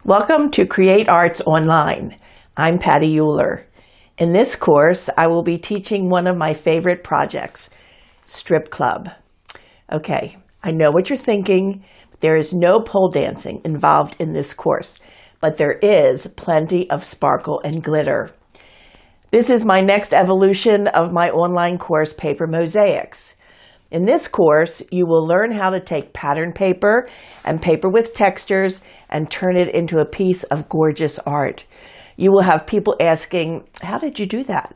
Welcome to Create Arts Online. I'm Patti Euler. In this course, I will be teaching one of my favorite projects, Strip Club. Okay, I know what you're thinking. There is no pole dancing involved in this course, but there is plenty of sparkle and glitter. This is my next evolution of my online course, Paper Mosaics. In this course, you will learn how to take pattern paper and paper with textures and turn it into a piece of gorgeous art. You will have people asking, how did you do that?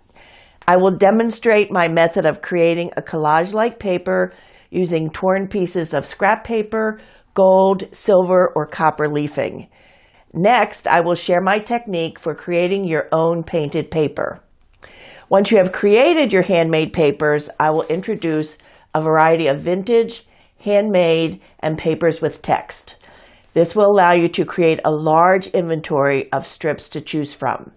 I will demonstrate my method of creating a collage-like paper using torn pieces of scrap paper, gold, silver, or copper leafing. Next, I will share my technique for creating your own painted paper. Once you have created your handmade papers, I will introduce a variety of vintage, handmade, and papers with text. This will allow you to create a large inventory of strips to choose from.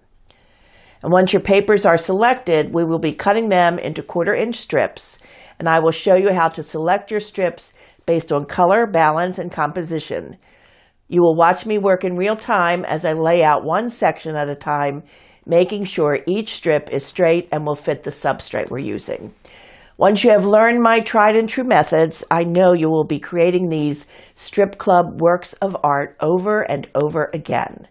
And once your papers are selected, we will be cutting them into 1/4-inch strips, and I will show you how to select your strips based on color, balance, and composition. You will watch me work in real time as I lay out one section at a time, making sure each strip is straight and will fit the substrate we're using. Once you have learned my tried and true methods, I know you will be creating these Strip Club works of art over and over again.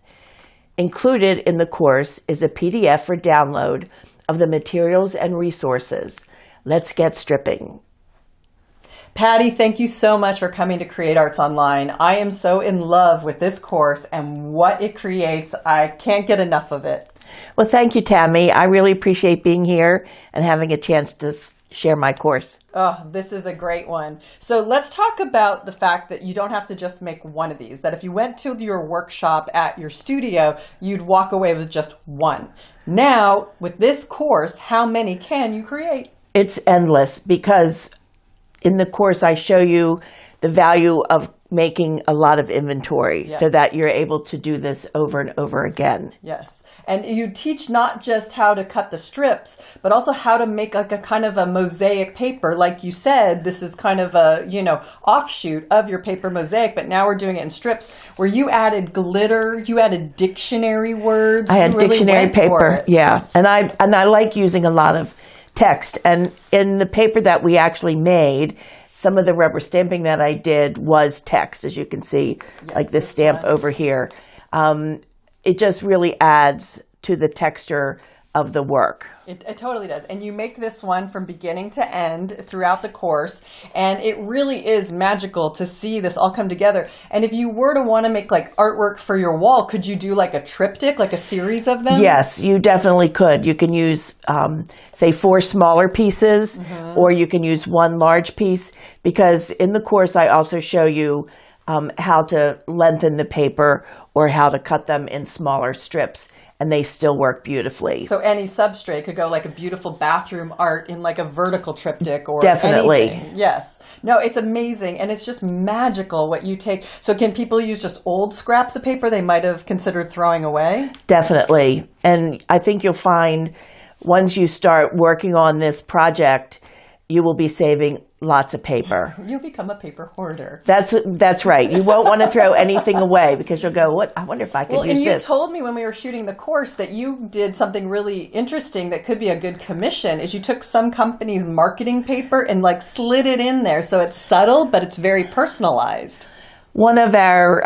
Included in the course is a PDF for download of the materials and resources. Let's get stripping. Patti, thank you so much for coming to Create Arts Online. I am so in love with this course and what it creates. I can't get enough of it. Well, thank you, Tammy. I really appreciate being here and having a chance to share my course. Oh, this is a great one. So let's talk about the fact that you don't have to just make one of these, that if you went to your workshop at your studio, you'd walk away with just one. Now, with this course, how many can you create? It's endless because in the course I show you the value of making a lot of inventory so that you're able to do this over and over again. Yes. And you teach not just how to cut the strips, but also how to make like a kind of a mosaic paper. Like you said, this is kind of a, offshoot of your paper mosaic, but now we're doing it in strips where you added glitter, you added dictionary words. I had dictionary paper, yeah. And I like using a lot of text. And in the paper that we actually made, some of the rubber stamping that I did was text, as you can see, like this stamp over here. It just really adds to the texture of the work. It totally does. And you make this one from beginning to end throughout the course. And it really is magical to see this all come together. And if you were to want to make like artwork for your wall, could you do like a triptych, like a series of them? Yes, you definitely could. You can use, say, 4 smaller pieces, or you can use 1 large piece, because in the course I also show you how to lengthen the paper or how to cut them in smaller strips, and they still work beautifully. So any substrate could go like a beautiful bathroom art in like a vertical triptych or definitely anything. Yes. No, it's amazing, and it's just magical what you take. So can people use just old scraps of paper they might have considered throwing away? Definitely. And I think you'll find once you start working on this project, you will be saving lots of paper. You'll become a paper hoarder. That's right. You won't want to throw anything away because you'll go, "What? I wonder if I could use this." And you told me when we were shooting the course that you did something really interesting that could be a good commission. Is you took some company's marketing paper and like slid it in there, so it's subtle but it's very personalized. One of our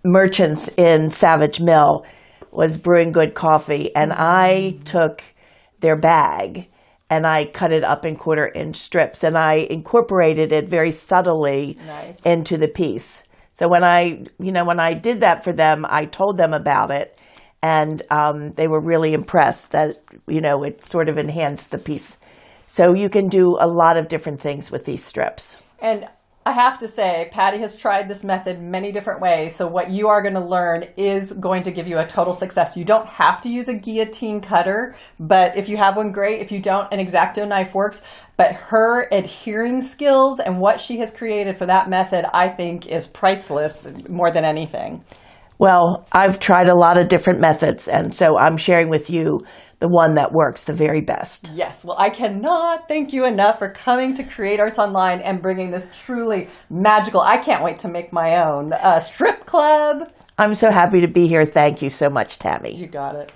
merchants in Savage Mill was brewing good coffee, and I took their bag and I cut it up in 1/4-inch strips, and I incorporated it very subtly into the piece. So when I did that for them, I told them about it, and they were really impressed that, it sort of enhanced the piece. So you can do a lot of different things with these strips. And I have to say, Patti has tried this method many different ways, so what you are going to learn is going to give you a total success. You don't have to use a guillotine cutter, but if you have one, great. If you don't, an X-Acto knife works. But her adhering skills and what she has created for that method, I think, is priceless more than anything. Well, I've tried a lot of different methods, and so I'm sharing with you the one that works the very best. Yes. Well, I cannot thank you enough for coming to Create Arts Online and bringing this truly magical, I can't wait to make my own strip club. I'm so happy to be here. Thank you so much, Tammy. You got it.